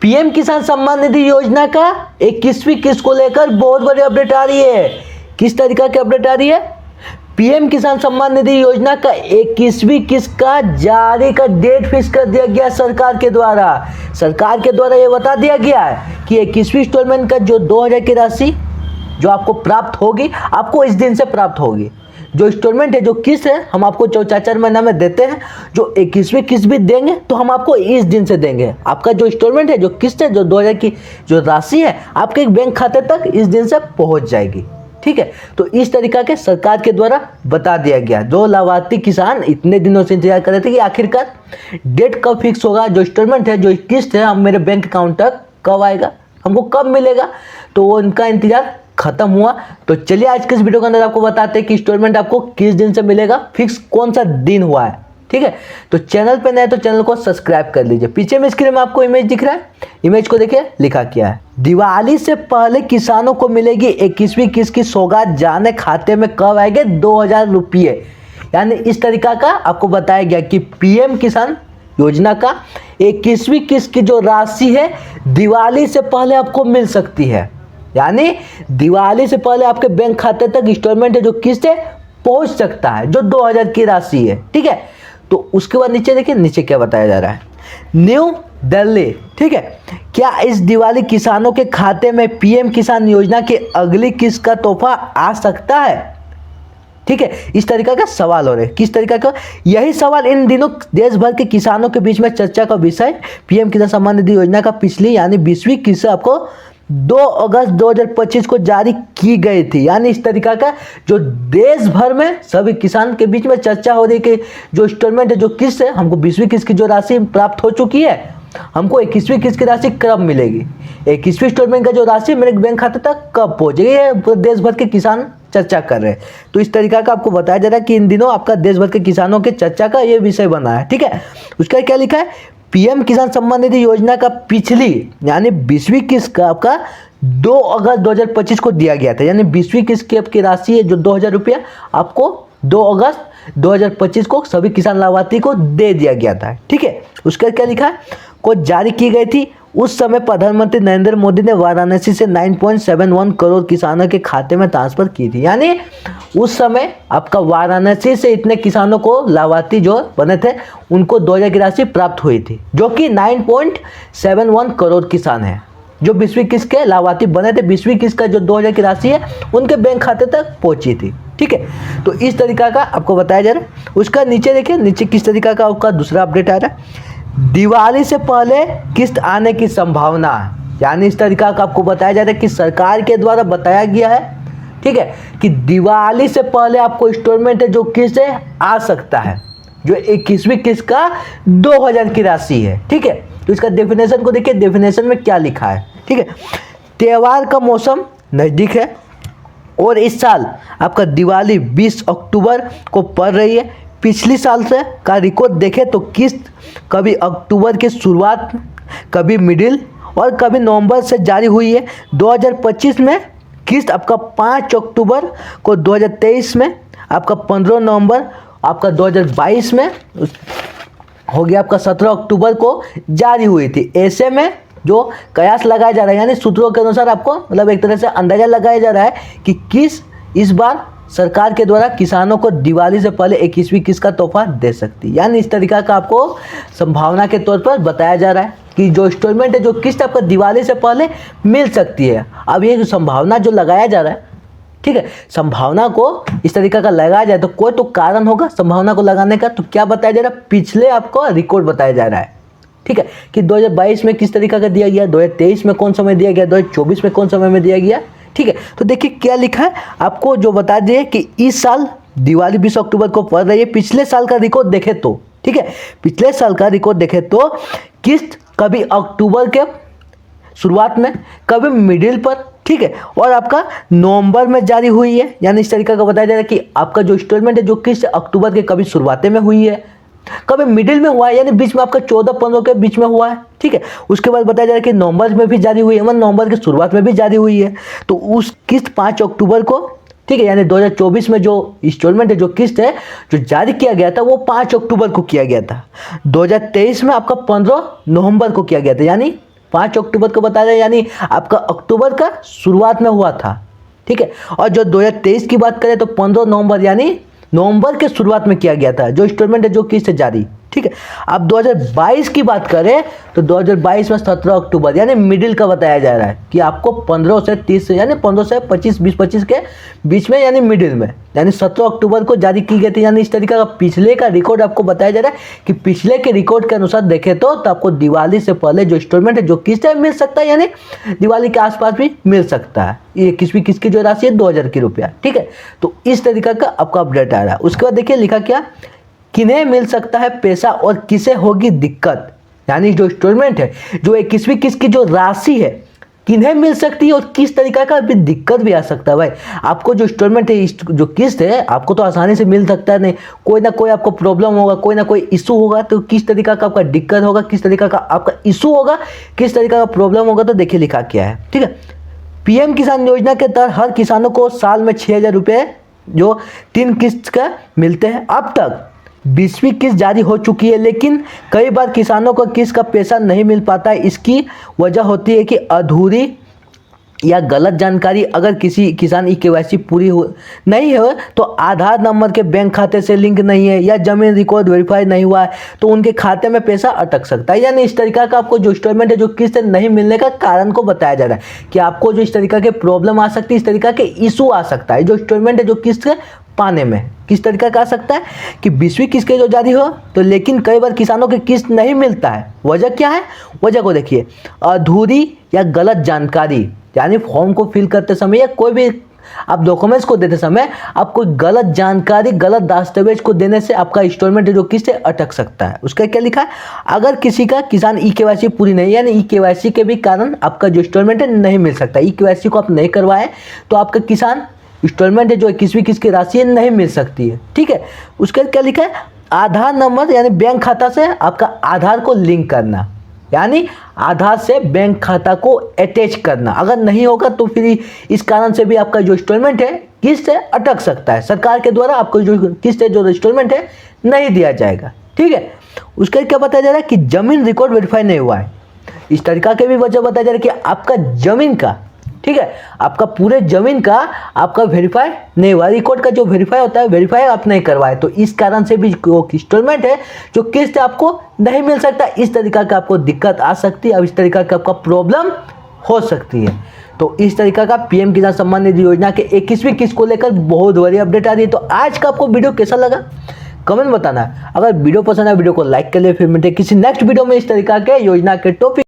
PM किसान सम्मान निधि योजना का 21वीं किस्त को लेकर बहुत बड़ी अपडेट आ रही है। किस तरीका की अपडेट आ रही है? पीएम किसान सम्मान निधि योजना का 21वीं किस्त का जारी का डेट फिक्स कर दिया गया सरकार के द्वारा। सरकार के द्वारा ये बता दिया गया है कि 21वीं इंस्टॉलमेंट का जो 2000 की राशि जो आपको प्राप्त होगी, आपको इस दिन से प्राप्त होगी। जो इंस्टॉलमेंट है, जो किस्त है, हम आपको 4 महीना में देते हैं। जो 21वीं किस्त भी देंगे तो हम आपको इस दिन से देंगे। आपका जो इंस्टॉलमेंट है, जो किस्त है, जो 2000 की जो राशि है, आपके बैंक खाते तक इस दिन से पहुंच जाएगी। ठीक है, तो इस तरीका के सरकार के द्वारा बता दिया गया। जो लाभार्थी किसान इतने दिनों से इंतजार कर रहे थे कि आखिरकार डेट कब फिक्स होगा, जो इंस्टॉलमेंट है, जो किस्त है, हम मेरे बैंक अकाउंट तक कब आएगा, हमको कब मिलेगा, तो वो उनका इंतजार खत्म हुआ। तो चलिए आज के इस वीडियो के अंदर आपको बताते हैं कि इंस्टॉलमेंट आपको किस दिन से मिलेगा, फिक्स कौन सा दिन हुआ है। ठीक है, तो चैनल पे नए तो चैनल को सब्सक्राइब कर लीजिए। पीछे में स्क्रीन में आपको इमेज दिख रहा है, इमेज को देखिए, लिखा क्या है। दिवाली से पहले किसानों को मिलेगी 21वीं किस्त की सौगात, जाने खाते में कब आएंगे 2000 रुपये। यानी इस तरीका का आपको बताया गया कि पीएम किसान योजना का 21वीं किस्त की जो राशि है दिवाली से पहले आपको मिल सकती है। यानी दिवाली से पहले आपके बैंक खाते तक इंस्टॉलमेंट है, जो किस्त है, पहुंच सकता है, जो 2000 की राशि है। ठीक है, तो उसके बाद नीचे देखिए, नीचे क्या बताया जा रहा है। न्यू दिल्ली। ठीक है, क्या इस दिवाली किसानों के खाते में पीएम किसान योजना की अगली किस्त का तोहफा आ सकता है? ठीक है, इस तरीका का सवाल हो रहा है। किस तरीका का? यही सवाल इन दिनों देश भर के किसानों के बीच में चर्चा का विषय। पीएम किसान सम्मान निधि योजना का पिछली यानी 20वीं किस्त आपको 2 अगस्त 2025 को जारी की गई थी। यानी इस तरीका का जो देश भर में सभी किसान के बीच में चर्चा हो रही है कि जो इंस्टॉलमेंट है, जो किस्त है, हमको 20वीं किस्त की जो राशि प्राप्त हो चुकी है, हमको 21वीं किस्त की राशि कब मिलेगी, 21वीं इंस्टॉलमेंट का जो राशि मेरे बैंक खाते तक कब पहुंचेगी, ये देश भर के किसान चर्चा कर रहे हैं। तो इस तरीका का आपको बताया जा रहा है कि इन दिनों आपका देश भर के किसानों के चर्चा का ये विषय बना है। ठीक है, उसका क्या लिखा है? पीएम किसान सम्मान निधि योजना का पिछली यानी 20वीं किस्त का आपका 2 अगस्त 2025 को दिया गया था। यानी 20वीं किस्त की आपकी राशि है जो 2000 रुपया आपको 2 अगस्त 2025 को सभी किसान लाभार्थी को दे दिया गया था। ठीक है, उसका क्या लिखा है? को जारी की गई थी। उस समय प्रधानमंत्री नरेंद्र मोदी ने वाराणसी से 9.71 करोड़ किसानों के खाते में ट्रांसफर की थी। यानी उस समय आपका वाराणसी से इतने किसानों को लाभार्थी जो बने थे उनको 2000 की राशि प्राप्त हुई थी, जो कि 9.71 करोड़ किसान हैं जो 20वीं किस्त के लाभार्थी बने थे। 20वीं किस्त का जो 2000 की राशि है उनके बैंक खाते तक पहुंची थी। ठीक है, तो इस तरीका का आपको बताया जा रहा है। उसका नीचे देखिए, नीचे किस तरीका का आपका दूसरा अपडेट आ रहा है। दिवाली से पहले किस्त आने की संभावना। यानी इस तरीका का आपको बताया जा रहा है कि सरकार के द्वारा बताया गया है, ठीक है, कि दिवाली से पहले आपको इंस्टॉलमेंट है जो किस्त है आ सकता है, जो 21वीं किस्त का 2000 की राशि है। ठीक है, तो इसका डेफिनेशन को देखिए, डेफिनेशन में क्या लिखा है। ठीक है, त्योहार का मौसम नज़दीक है और इस साल आपका दिवाली 20 अक्टूबर को पड़ रही है। पिछली साल से का रिकॉर्ड देखें तो किस्त कभी अक्टूबर की शुरुआत, कभी मिडिल और कभी नवंबर से जारी हुई है। 2025 में किस्त आपका 5 अक्टूबर को, 2023 में आपका 15 नवंबर, आपका 2022 में हो गया आपका 17 अक्टूबर को जारी हुई थी। ऐसे में जो कयास लगाया जा रहा है, यानी सूत्रों के अनुसार आपको मतलब एक तरह से अंदाजा लगाया जा रहा है कि किस्त इस बार सरकार के द्वारा किसानों को दिवाली से पहले 21वीं किस्त का तोहफा दे सकती है। यानी इस तरीका का आपको संभावना के तौर पर बताया जा रहा है कि जो इंस्टॉलमेंट है, जो किस्त आपको दिवाली से पहले मिल सकती है। अब ये संभावना जो लगाया जा रहा है, ठीक है, संभावना को इस तरीका का लगाया जाए तो कोई तो कारण होगा संभावना को लगाने का। तो क्या बताया जा रहा है? पिछले आपको रिकॉर्ड बताया जा रहा है। ठीक है, कि 2022 में किस तरीका का दिया गया, 2023 में कौन समय दिया गया, 2024 में कौन समय में दिया गया। ठीक है, तो देखिए क्या लिखा है, आपको जो बता दिए कि इस साल दिवाली 20 अक्टूबर को पड़ रही है। पिछले साल का रिकॉर्ड देखे तो, ठीक है, पिछले साल का रिकॉर्ड देखे तो किस्त कभी अक्टूबर के शुरुआत में, कभी मिडिल पर, ठीक है, और आपका नवंबर में जारी हुई है। यानी इस तरीका का बताया जा रहा है कि आपका जो इंस्टॉलमेंट है जो किस्त अक्टूबर के कभी शुरुआत में हुई है, कभी मिडिल में हुआ है, यानी बीच में आपका 14-15 के बीच में हुआ है। ठीक है, उसके बाद बताया जा रहा है कि नवंबर में भी जारी हुई है, मतलब नवंबर की शुरुआत में भी जारी हुई है। तो उस किस्त 5 अक्टूबर को, ठीक है, यानी 2024 में जो इंस्टॉलमेंट है, जो किस्त है, जो जारी किया गया था वो 5 अक्टूबर को किया गया था। 2023 में आपका 15 नवंबर को किया गया था, यानी 5 अक्टूबर को बताया जाए, यानी आपका अक्टूबर का शुरुआत में हुआ था, ठीक है। और जो 2023 की बात करें तो 15 नवंबर यानी नवंबर के शुरुआत में किया गया था जो इंस्टॉलमेंट है, जो किस्त है जारी, ठीक है। अब 2022 की बात करें तो 2022 में 17 अक्टूबर यानी मिडिल का बताया जा रहा है कि आपको 15 से 30 यानी 15 से 25, 20-25 के बीच में यानी मिडिल में यानी 17 अक्टूबर को जारी की गई थी। यानी इस तरीके का पिछले का रिकॉर्ड आपको बताया जा रहा है कि पिछले के रिकॉर्ड के अनुसार देखें तो आपको दिवाली से पहले जो इंस्टॉलमेंट है, जो किस्त है, मिल सकता है, यानी दिवाली के आसपास भी मिल सकता है। ये किसवी किस्त की जो राशि है 2000 की रुपया, ठीक है। तो इस तरीका का आपका अपडेट आ रहा है। उसके बाद देखिए लिखा क्या, किन्हें मिल सकता है पैसा और किसे होगी दिक्कत, यानी जो इंस्टॉलमेंट है, जो 21वीं किस्त की जो राशि है, किन्हें मिल सकती है और किस तरीका का भी दिक्कत भी आ सकता है। भाई आपको जो इंस्टॉलमेंट है, जो किस्त है, आपको तो आसानी से मिल सकता है, नहीं कोई ना कोई आपको प्रॉब्लम होगा, कोई ना कोई इशू होगा, तो किस तरीका का आपका दिक्कत होगा, किस तरीका का आपका इशू होगा, किस तरीका का प्रॉब्लम होगा, तो देखिए लिखा क्या है, ठीक है। पीएम किसान योजना के तहत हर किसानों को साल में 6000 रुपये जो 3 किस्त का मिलते हैं। अब तक 20वीं किस्त जारी हो चुकी है, लेकिन कई बार किसानों को किस्त का पैसा नहीं मिल पाता है। इसकी वजह होती है कि अधूरी या गलत जानकारी। अगर किसी किसान की केवाईसी पूरी नहीं है तो आधार नंबर के बैंक खाते से लिंक नहीं है या जमीन रिकॉर्ड वेरीफाई नहीं हुआ है तो उनके खाते में पैसा अटक सकता है। यानी इस तरीका का आपको जो इंस्टॉलमेंट है, जो किस्त नहीं मिलने का कारण को बताया जा रहा है कि आपको जो इस तरीका के प्रॉब्लम आ सकती है, इस तरीका के इशू आ सकता है जो इंस्टॉलमेंट है, जो किस्त पाने में। किस तरीका का आ सकता है कि 20वीं किस्त के जो जारी हो तो, लेकिन कई बार किसानों के किस्त नहीं मिलता है। वजह क्या है? वजह को देखिए, अधूरी या गलत जानकारी, यानी फॉर्म को फिल करते समय या कोई भी आप डॉक्यूमेंट्स को देते समय आप कोई गलत जानकारी, गलत दस्तावेज को देने से आपका इंस्टॉलमेंट जो किस्त है अटक सकता है। उसका क्या लिखा है, अगर किसी का किसान ई केवाईसी पूरी नहीं, यानी ई केवाईसी के भी कारण आपका जो इंस्टॉलमेंट है नहीं मिल सकता। ई केवाईसी को आप नहीं करवाएं तो आपका किसान इंस्टॉलमेंट है जो 21वीं किस्त की राशि नहीं मिल सकती है, ठीक है। उसके क्या लिखा है, आधार नंबर यानी बैंक खाता से आपका आधार को लिंक करना, यानी आधार से बैंक खाता को अटैच करना। अगर नहीं होगा तो फिर इस कारण से भी आपका जो इंस्टॉलमेंट है, किस्त है, अटक सकता है। सरकार के द्वारा आपको जो किस्त है, जो इंस्टॉलमेंट है, नहीं दिया जाएगा, ठीक है। उसका क्या बताया जा रहा है कि जमीन रिकॉर्ड वेरीफाई नहीं हुआ है। इस तरीका के भी वजह बताया जा रहा है कि आपका जमीन का, ठीक है, आपका पूरे जमीन का आपका वेरीफाई नहीं हुआ। रिकॉर्ड का जो वेरीफाई होता है, वेरीफाई आप नहीं करवाए, तो इस कारण से भी इंस्टॉलमेंट है, जो किस्त आपको नहीं मिल सकता। इस तरीका का आपको दिक्कत आ सकती है और इस तरीका का आपका प्रॉब्लम हो सकती है। तो इस तरीका का पीएम किसान सम्मान निधि योजना के 21वीं किस्त को लेकर बहुत बड़ी अपडेट आ रही है। तो आज का आपको वीडियो कैसा लगा कमेंट बताना। अगर वीडियो पसंद है, वीडियो को लाइक कर ले। फिर मिलते हैं किसी नेक्स्ट वीडियो में इस तरीका के योजना के टॉपिक